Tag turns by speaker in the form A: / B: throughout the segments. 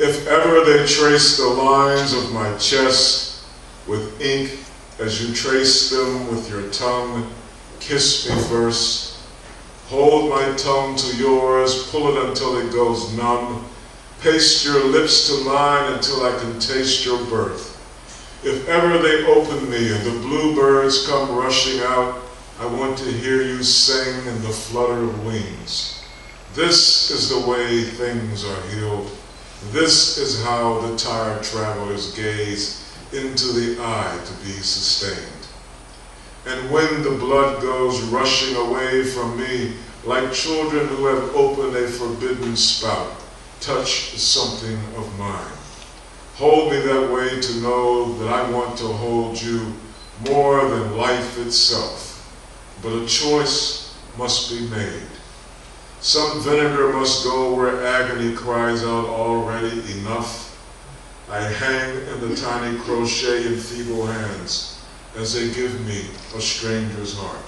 A: If ever they trace the lines of my chest with ink as you trace them with your tongue, kiss me first. Hold my tongue to yours, pull it until it goes numb. Paste your lips to mine until I can taste your birth. If ever they open me and the bluebirds come rushing out, I want to hear you sing in the flutter of wings. This is the way things are healed. This is how the tired travelers gaze into the eye to be sustained. And when the blood goes rushing away from me, like children who have opened a forbidden spout, touch something of mine. Hold me that way to know that I want to hold you more than life itself. But a choice must be made. Some vinegar must go where agony cries out already enough. I hang in the tiny crochet in feeble hands as they give me a stranger's heart.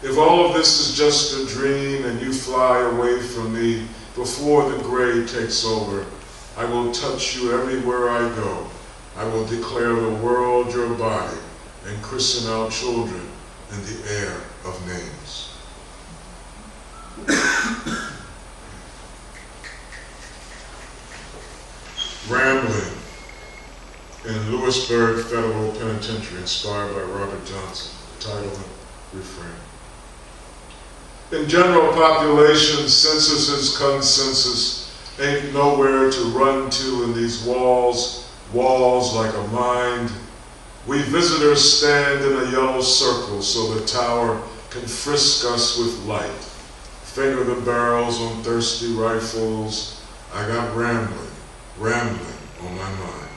A: If all of this is just a dream and you fly away from me before the gray takes over, I will touch you everywhere I go. I will declare the world your body and christen our children in the air of names. Rambling in Lewisburg Federal Penitentiary, inspired by Robert Johnson. Title and refrain. In general population, censuses consensus ain't nowhere to run to in these walls like a mind. We visitors stand in a yellow circle so the tower can frisk us with light. Finger the barrels on thirsty rifles. I got rambling on my mind.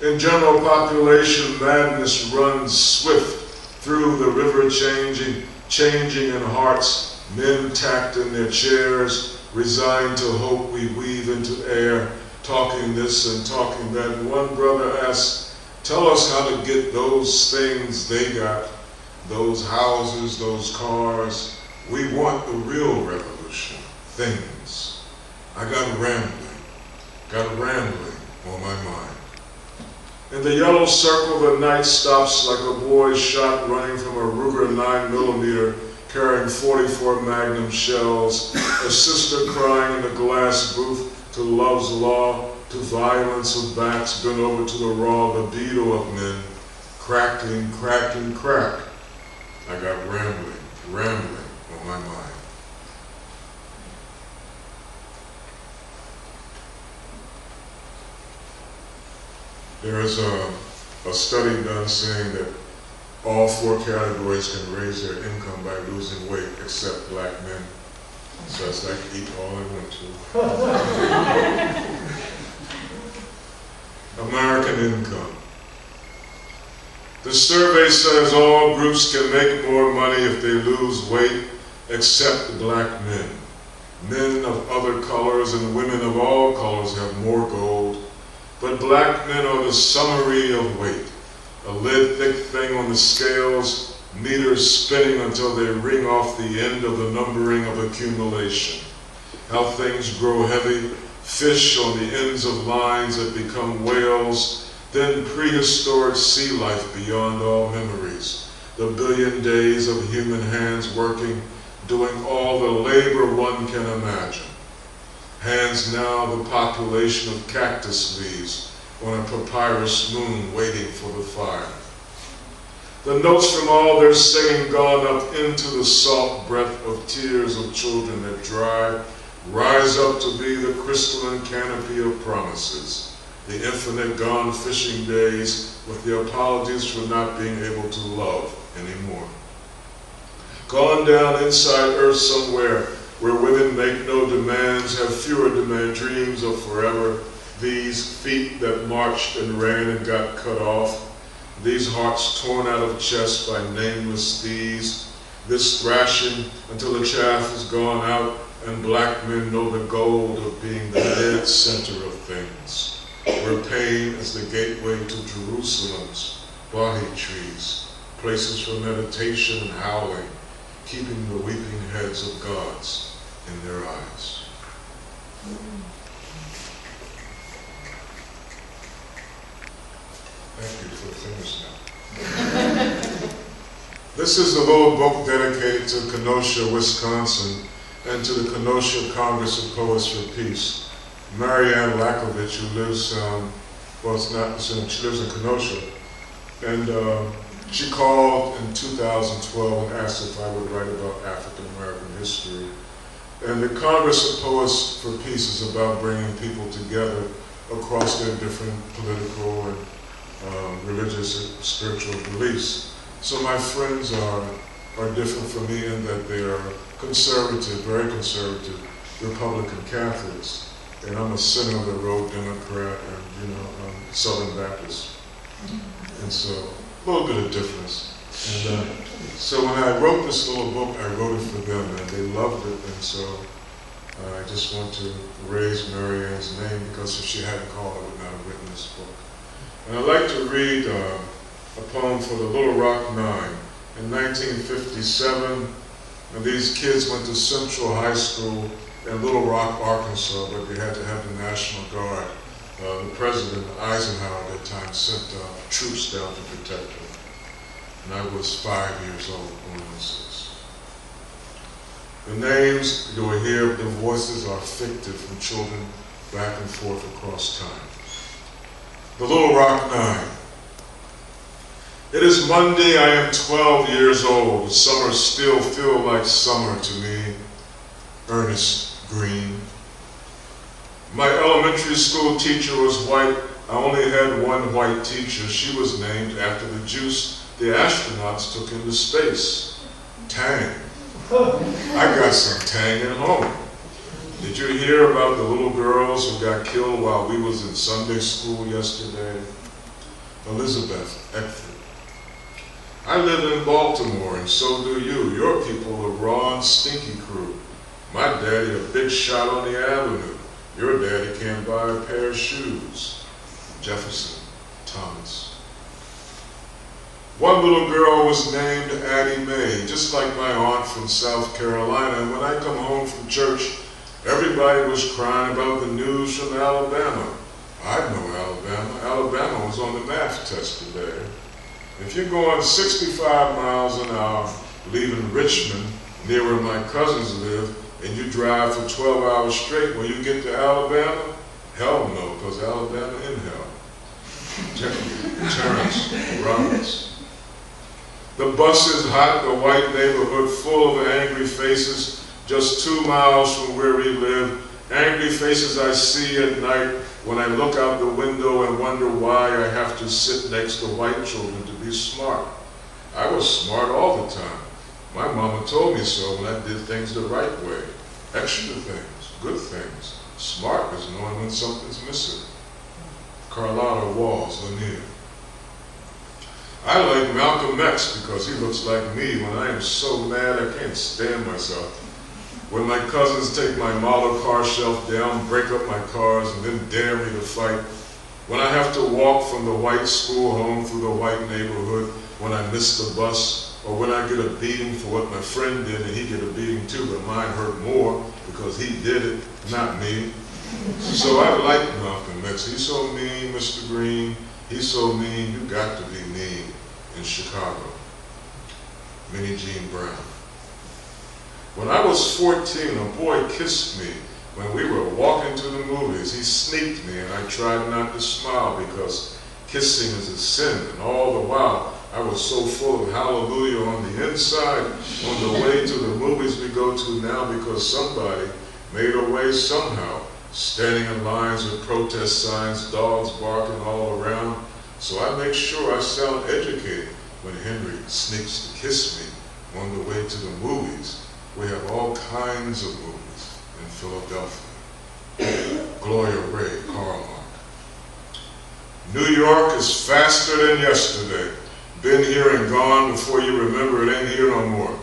A: In general population, madness runs swift through the river changing in hearts, men tacked in their chairs, resigned to hope we weave into air, talking this and talking that. And one brother asked, tell us how to get those things they got, those houses, those cars. We want the real revolution, things. I got rambling on my mind. In the yellow circle, the night stops like a boy shot running from a Ruger 9mm, carrying 44 Magnum shells, a sister crying in the glass booth to love's law, to violence of backs bent over to the raw libido of men, cracking, crack. I got rambling on my mind. There is a study done saying that all 4 categories can raise their income by losing weight except black men. So it's like eat all I want to. American income. The survey says all groups can make more money if they lose weight except black men. Men of other colors and women of all colors have more gold. But black men are the summary of weight, a lead thick thing on the scales, meters spinning until they ring off the end of the numbering of accumulation. How things grow heavy, fish on the ends of lines that become whales, then prehistoric sea life beyond all memories, the billion days of human hands working, doing all the labor one can imagine. Hands now the population of cactus leaves on a papyrus moon waiting for the fire. The notes from all their singing gone up into the salt breath of tears of children that dry, rise up to be the crystalline canopy of promises, the infinite gone fishing days with the apologies for not being able to love anymore. Gone down inside earth somewhere, where women make no demands, have fewer dreams of forever, these feet that marched and ran and got cut off, these hearts torn out of chest by nameless thieves, this thrashing until the chaff is gone out and black men know the gold of being the dead center of things, where pain is the gateway to Jerusalem's body trees, places for meditation and howling, keeping the weeping heads of gods in their eyes. Thank you for the finish now. This is a little book dedicated to Kenosha, Wisconsin, and to the Kenosha Congress of Poets for Peace. Marianne Lakovich, who lives, she lives in Kenosha, and she called in 2012 and asked if I would write about African American history. And the Congress of Poets for Peace is about bringing people together across their different political and religious and spiritual beliefs. So my friends are different from me in that they are conservative, very conservative, Republican Catholics. And I'm a center of the road Democrat and, Southern Baptist. And so, a little bit of difference. And so when I wrote this little book, I wrote it for them, and they loved it. And so I just want to raise Marianne's name, because if she hadn't called, I would not have written this book. And I'd like to read a poem for the Little Rock Nine. In 1957, and these kids went to Central High School in Little Rock, Arkansas, but they had to have the National Guard. The President Eisenhower at that time sent troops down to protect them. And I was 5 years old, going on 6. The names you will hear, the voices are fictive from children back and forth across time. The Little Rock Nine. It is Monday, I am 12 years old. The summers still feel like summer to me. Ernest Green. My elementary school teacher was white. I only had one white teacher. She was named after the juice the astronauts took into space. Tang. I got some Tang at home. Did you hear about the little girls who got killed while we was in Sunday school yesterday? Elizabeth Eckford. I live in Baltimore, and so do you. Your people are raw and stinky crew. My daddy a big shot on the avenue. Your daddy can't buy a pair of shoes. Jefferson Thomas. One little girl was named Addie Mae, just like my aunt from South Carolina. And when I come home from church, everybody was crying about the news from Alabama. I know Alabama. Alabama was on the math test today. If you're going 65 miles an hour, leaving Richmond, near where my cousins live, and you drive for 12 hours straight, will you get to Alabama? Hell no, because Alabama in hell. Terrence Roberts. The bus is hot, the white neighborhood full of angry faces, just 2 miles from where we live. Angry faces I see at night when I look out the window and wonder why I have to sit next to white children to be smart. I was smart all the time. My mama told me so when I did things the right way. Extra things, good things. Smart is knowing when something's missing. Carlotta Walls, Lanier. I like Malcolm X because he looks like me when I am so mad I can't stand myself. When my cousins take my model car shelf down, break up my cars, and then dare me to fight. When I have to walk from the white school home through the white neighborhood, when I miss the bus, or when I get a beating for what my friend did and he get a beating too, but mine hurt more because he did it, not me. So I like Malcolm X. He's so mean, Mr. Green. He's so mean, you got to be mean in Chicago. Minnie Jean Brown. When I was 14, a boy kissed me when we were walking to the movies. He sneaked me and I tried not to smile because kissing is a sin. And all the while, I was so full of hallelujah on the inside on the way to the movies we go to now because somebody made a way somehow, standing in lines with protest signs, dogs barking all around. So I make sure I sound educated when Henry sneaks to kiss me on the way to the movies. We have all kinds of movies in Philadelphia. Gloria Ray, Karl Marx. New York is faster than yesterday. Been here and gone before you remember it ain't here no more.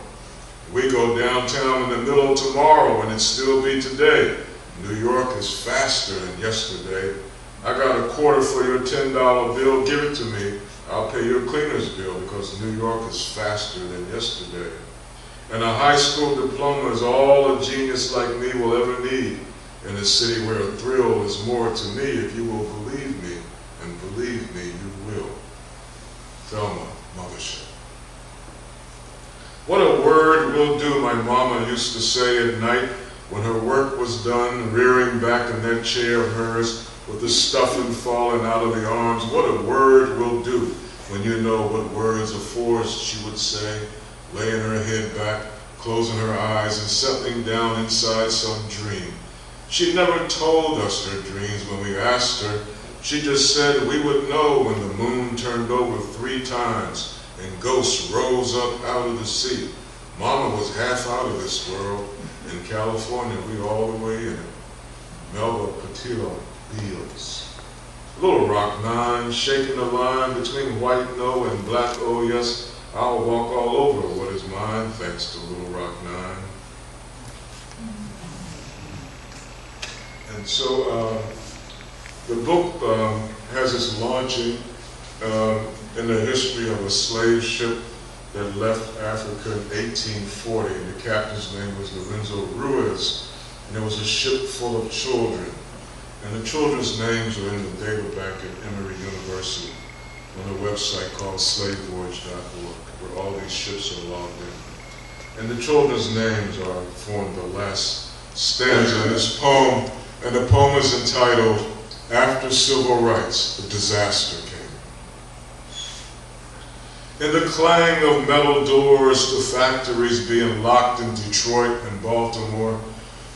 A: We go downtown in the middle of tomorrow and it still be today. New York is faster than yesterday. I got a quarter for your $10 bill, give it to me. I'll pay your cleaner's bill because New York is faster than yesterday. And a high school diploma is all a genius like me will ever need in a city where a thrill is more to me if you will believe me, and believe me, you will. Thelma Mothership. What a word will do, my mama used to say at night when her work was done, rearing back in that chair of hers with the stuffing falling out of the arms. What a word will do when you know what words are forced, she would say, laying her head back, closing her eyes and settling down inside some dream. She never told us her dreams when we asked her. She just said we would know when the moon turned over 3 times and ghosts rose up out of the sea. Mama was half out of this world. In California, we all the way in it. Melba Patilo Beals. Little Rock 9, shaking the line between white no and black oh yes. I'll walk all over what is mine, thanks to Little Rock 9. And so the book has its launching in the history of a slave ship that left Africa in 1840. And the captain's name was Lorenzo Ruiz, and it was a ship full of children. And the children's names are in the data bank at Emory University on a website called slavevoyage.org, where all these ships are logged in. And the children's names form the last stanza in this poem, and the poem is entitled, After Civil Rights, the Disaster Came. In the clang of metal doors, the factories being locked in Detroit and Baltimore,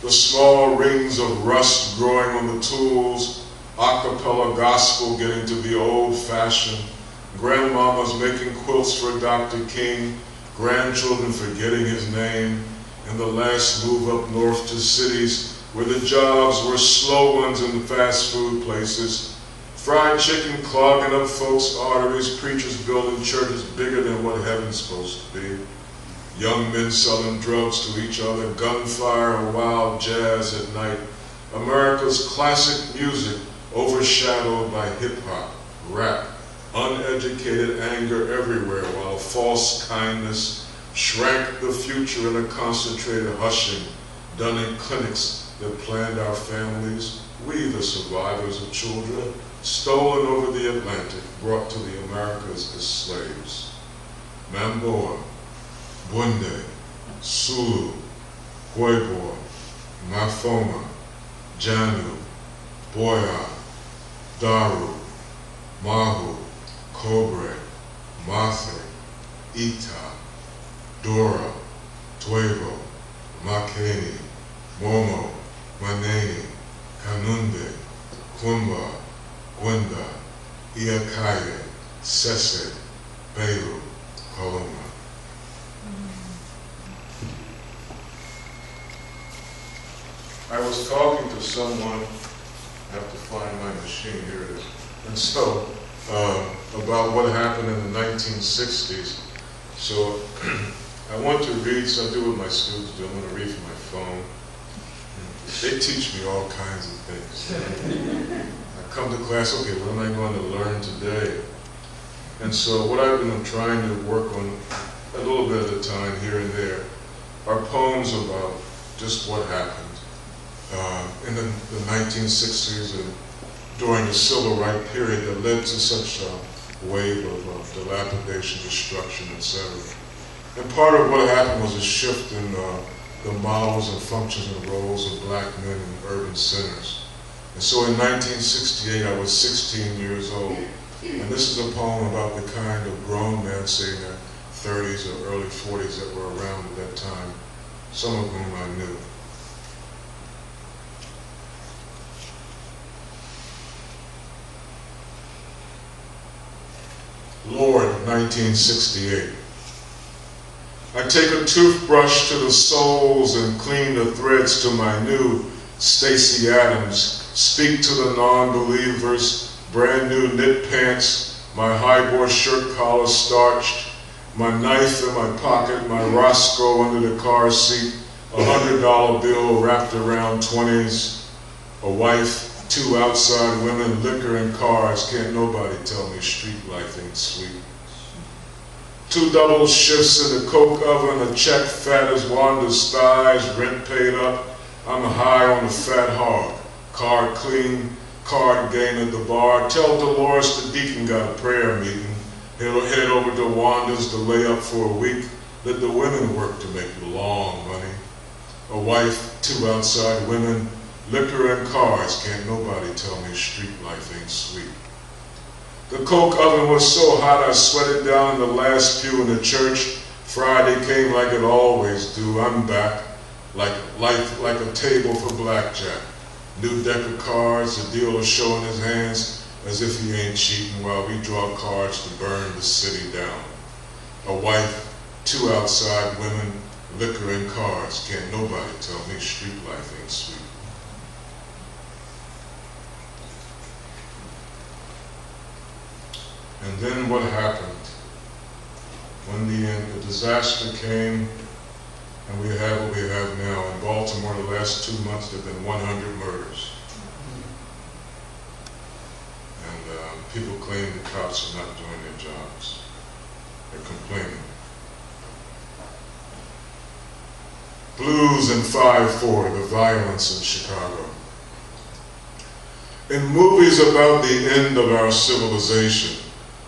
A: the small rings of rust growing on the tools, a cappella gospel getting to be old-fashioned, grandmamas making quilts for Dr. King, grandchildren forgetting his name, and the last move up north to cities where the jobs were slow ones in the fast food places, fried chicken clogging up folks' arteries, preachers building churches bigger than what heaven's supposed to be, young men selling drugs to each other, gunfire and wild jazz at night, America's classic music overshadowed by hip-hop, rap, uneducated anger everywhere, while false kindness shrank the future in a concentrated hushing done in clinics that planned our families, we the survivors of children, stolen over the Atlantic, brought to the Americas as slaves. Mamboa, Bunde, Sulu, Hueboa, Mafoma, Janu, Boya, Daru, Mahu, Cobre, Mathe, Ita, Dora, Tuevo, Makeni, Momo, Maneni, Kanunde, Kumba, Gwenda, Iakaye, Sese, Belu, Koloma. I was talking to someone, I have to find my machine, here it is, and so, about what happened in the 1960s. So, I want to read, so I do what my students do, I'm going to read from my phone. They teach me all kinds of things. I come to class, okay, what am I going to learn today? And so what I've been trying to work on a little bit at a time here and there are poems about just what happened in the 1960s and during the civil rights period that led to such a wave of dilapidation, destruction, etc. And part of what happened was a shift in the models and functions and roles of black men in urban centers. And so in 1968, I was 16 years old. And this is a poem about the kind of grown men, say in their 30s or early 40s that were around at that time, some of whom I knew. Lord, 1968. I take a toothbrush to the soles and clean the threads to my new Stacey Adams. Speak to the non-believers, brand new knit pants, my high-bore shirt collar starched, my knife in my pocket, my Roscoe under the car seat, $100 bill wrapped around 20s, a wife, 2 outside women, liquor and cars. Can't nobody tell me street life ain't sweet. 2 double shifts in the coke oven, a check fat as Wanda's thighs, rent paid up. I'm high on the fat hog, card clean, card game at the bar. Tell Dolores the deacon got a prayer meeting. headed over to Wanda's to lay up for a week. Let the women work to make the long money. A wife, 2 outside women, liquor and cars. Can't nobody tell me street life ain't sweet. The coke oven was so hot I sweated down in the last pew in the church. Friday came like it always do. I'm back, like a table for blackjack. New deck of cards, the dealer showing his hands as if he ain't cheating while we draw cards to burn the city down. A wife, 2 outside women, liquor and cars. Can't nobody tell me street life ain't sweet. And then what happened? When the disaster came, and we have what we have now. In Baltimore, the last 2 months, there have been 100 murders. And people claim the cops are not doing their jobs. They're complaining. Blues and 5-4, the violence in Chicago. In movies about the end of our civilization,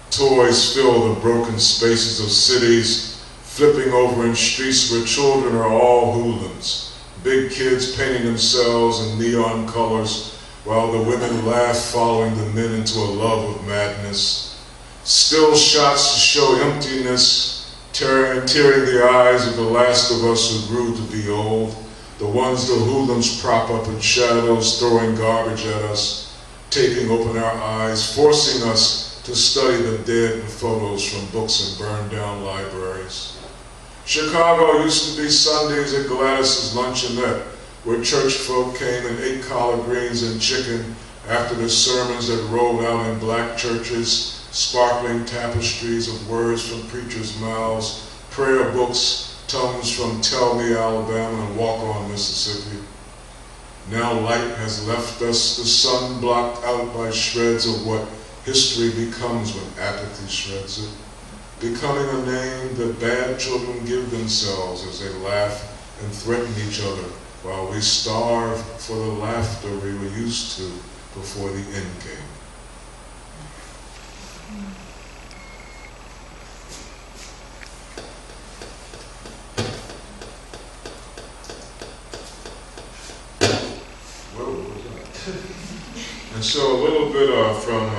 A: toys fill the broken spaces of cities, flipping over in streets where children are all hooligans, big kids painting themselves in neon colors, while the women laugh following the men into a love of madness. Still shots to show emptiness, tearing the eyes of the last of us who grew to be old, the ones the hoodlums prop up in shadows, throwing garbage at us, taking open our eyes, forcing us to study the dead in photos from books and burned down libraries. Chicago used to be Sundays at Gladys's Luncheonette, where church folk came and ate collard greens and chicken after the sermons that rolled out in black churches, sparkling tapestries of words from preachers' mouths, prayer books, tongues from Tell Me, Alabama, and Walk On, Mississippi. Now light has left us, the sun blocked out by shreds of what history becomes when apathy shreds it, becoming a name that bad children give themselves as they laugh and threaten each other while we starve for the laughter we were used to before the end came. And so a little bit from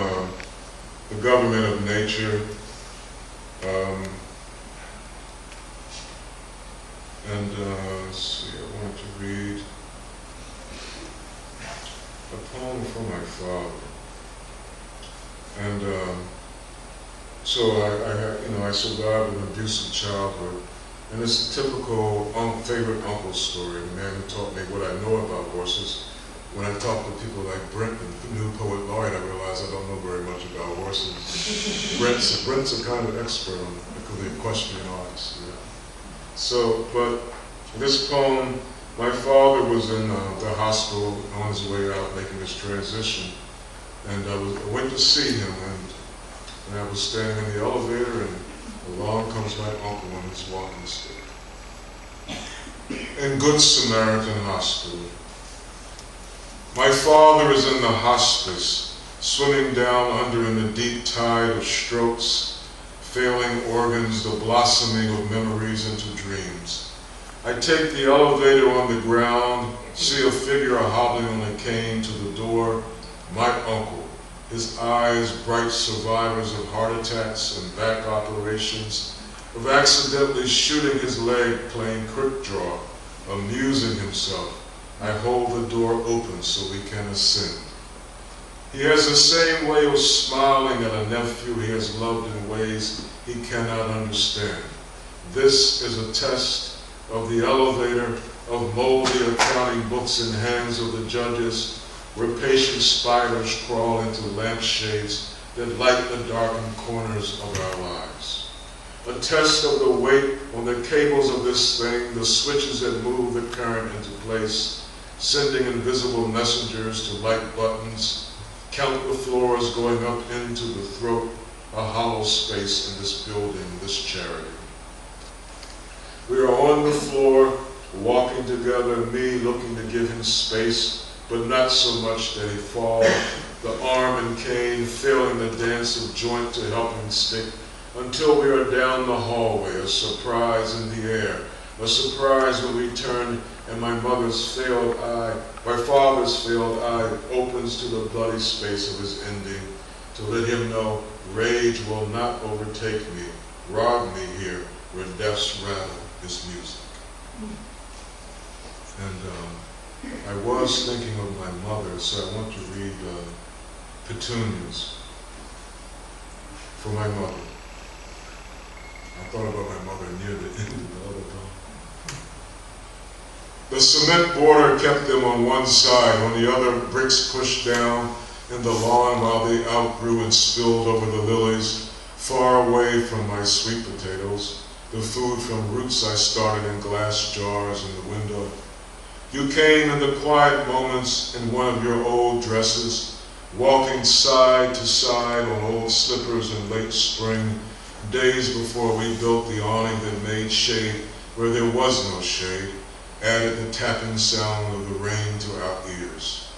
A: the government of nature, let's see, I wanted to read a poem from my father. And so I survived an abusive childhood, and it's a typical favorite uncle story, the man who taught me what I know about horses. When I talk to people like Brent, the new poet laureate, I realize I don't know very much about horses. Brent's a kind of expert on the equestrian arts. Yeah. So, but this poem, my father was in the hospital on his way out making his transition, and I went to see him, and I was standing in the elevator, and along comes my uncle on his walking stick. In Good Samaritan Hospital. My father is in the hospice, swimming down under in the deep tide of strokes, failing organs, the blossoming of memories into dreams. I take the elevator on the ground, see a figure hobbling on a cane to the door, my uncle, his eyes bright survivors of heart attacks and back operations, of accidentally shooting his leg playing quick draw, amusing himself. I hold the door open so we can ascend. He has the same way of smiling at a nephew he has loved in ways he cannot understand. This is a test of the elevator, of moldy accounting books in hands of the judges, where patient spiders crawl into lampshades that light the darkened corners of our lives. A test of the weight on the cables of this thing, the switches that move the current into place, sending invisible messengers to light buttons, count the floors going up into the throat, a hollow space in this building, this charity. We are on the floor, walking together, me looking to give him space, but not so much that he fall, the arm and cane failing the dance of joint to help him stick, until we are down the hallway, a surprise in the air, a surprise when we turn and my father's failed eye opens to the bloody space of his ending, to let him know rage will not overtake me, rob me here, where death's rattle is music. And I was thinking of my mother, so I want to read Petunias for my mother. I thought about my mother near the end of the other poem. The cement border kept them on one side, on the other bricks pushed down in the lawn while they outgrew and spilled over the lilies, far away from my sweet potatoes, the food from roots I started in glass jars in the window. You came in the quiet moments in one of your old dresses, walking side to side on old slippers in late spring, days before we built the awning that made shade where there was no shade, added the tapping sound of the rain to our ears.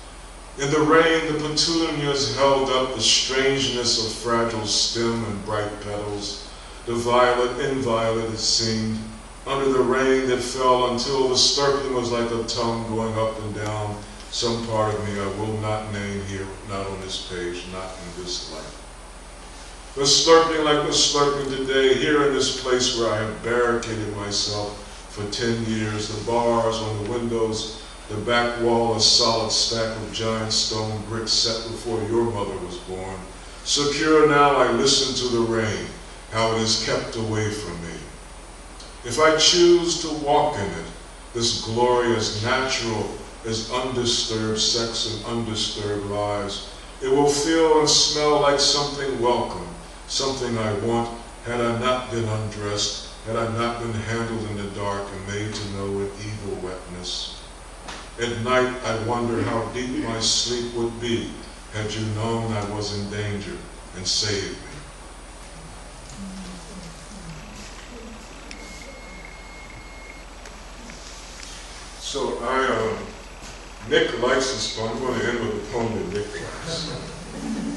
A: In the rain, the petunias held up the strangeness of fragile stem and bright petals, the violet inviolate it seemed, under the rain that fell until the slurping was like a tongue going up and down some part of me I will not name here, not on this page, not in this life. The slurping like the slurping today, here in this place where I have barricaded myself for 10 years, the bars on the windows, the back wall, a solid stack of giant stone bricks set before your mother was born. Secure now, I listen to the rain, how it is kept away from me. If I choose to walk in it, this glorious, natural, as undisturbed sex and undisturbed lives, it will feel and smell like something welcome, something I want, had I not been undressed, had I not been handled in the dark and made to know an evil wetness. At night, I wonder how deep my sleep would be had you known I was in danger and saved me. So Nick likes this poem. I'm going to end with a poem that Nick likes.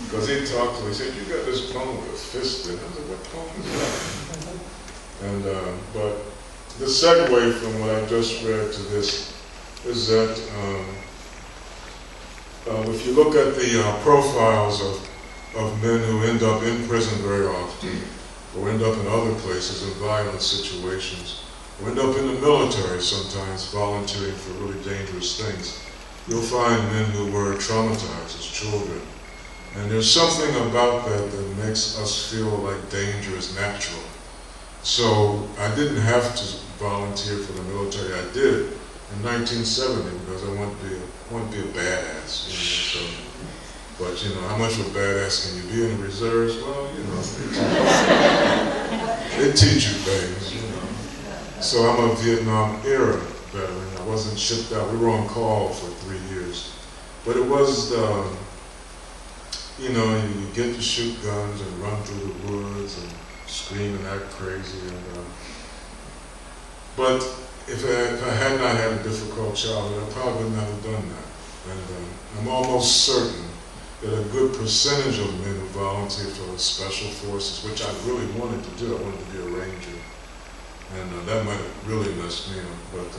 A: Because he talked to me, he said, you got this poem with a fist in it. I said, what poem is that? And, but the segue from what I just read to this is that if you look at the profiles of men who end up in prison very often, or end up in other places in violent situations, or end up in the military sometimes volunteering for really dangerous things, you'll find men who were traumatized as children. And there's something about that that makes us feel like danger is natural. So I didn't have to volunteer for the military. I did in 1970 because I wanted to be a badass. You know, so, but you know, how much of a badass can you be in the reserves? Well, you know, they teach you things, you know. So I'm a Vietnam era veteran. I wasn't shipped out. We were on call for 3 years. But it was, you know, you get to shoot guns and run through the woods and scream and act crazy. And, but if I had not had a difficult childhood, I probably would not have done that. And I'm almost certain that a good percentage of men who volunteer for the special forces, which I really wanted to do, I wanted to be a ranger. And that might have really messed me up, but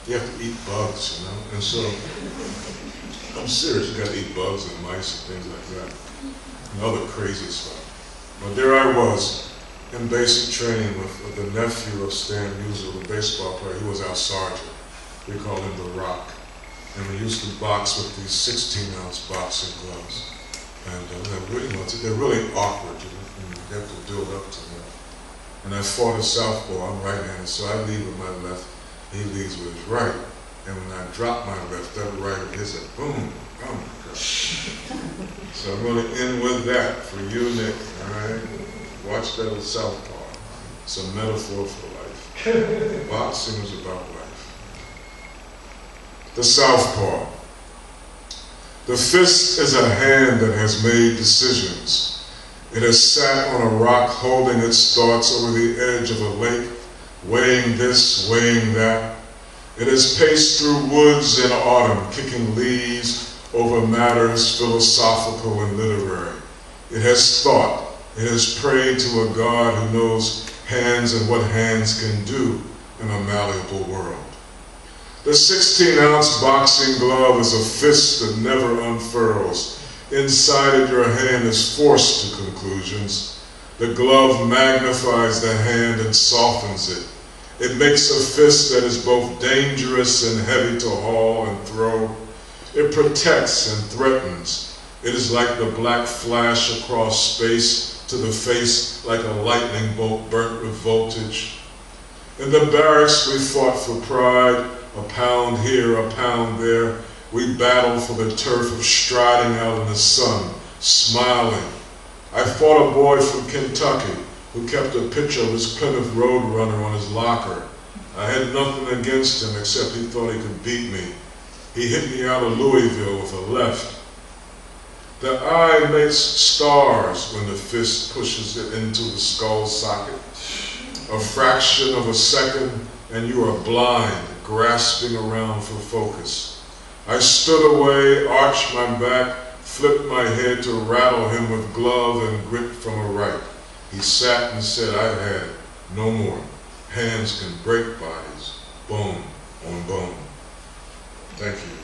A: you have to eat bugs, you know? And so, I'm serious, you gotta eat bugs and mice and things like that, and other crazy stuff. But there I was, in basic training with the nephew of Stan Musial, the baseball player. He was our sergeant. We called him the Rock. And we used to box with these 16-ounce boxing gloves. And they're really awkward, you have to build up to them. And I fought a southpaw, I'm right-handed, so I lead with my left, he leads with his right. And when I drop my left, that right of his said, boom, oh my God. So I'm going to end with that for you, Nick, all right? Watch that with southpaw. It's a metaphor for life. Boxing is about life. The southpaw. The fist is a hand that has made decisions. It has sat on a rock holding its thoughts over the edge of a lake, weighing this, weighing that. It has paced through woods in autumn, kicking leaves over matters philosophical and literary. It has thought, It has prayed to a God who knows hands and what hands can do in a malleable world. The 16-ounce boxing glove is a fist that never unfurls. Inside of your hand is forced to conclusions. The glove magnifies the hand and softens it. It makes a fist that is both dangerous and heavy to haul and throw. It protects and threatens. It is like the black flash across space to the face, like a lightning bolt burnt with voltage. In the barracks we fought for pride, a pound here, a pound there. We battled for the turf of striding out in the sun, smiling. I fought a boy from Kentucky who kept a picture of his Plymouth Roadrunner on his locker. I had nothing against him except he thought he could beat me. He hit me out of Louisville with a left. The eye makes stars when the fist pushes it into the skull socket. A fraction of a second and you are blind, grasping around for focus. I stood away, arched my back, flipped my head to rattle him with glove and grit from a right. He sat and said, I've had it, no more. Hands can break bodies, bone on bone. Thank you.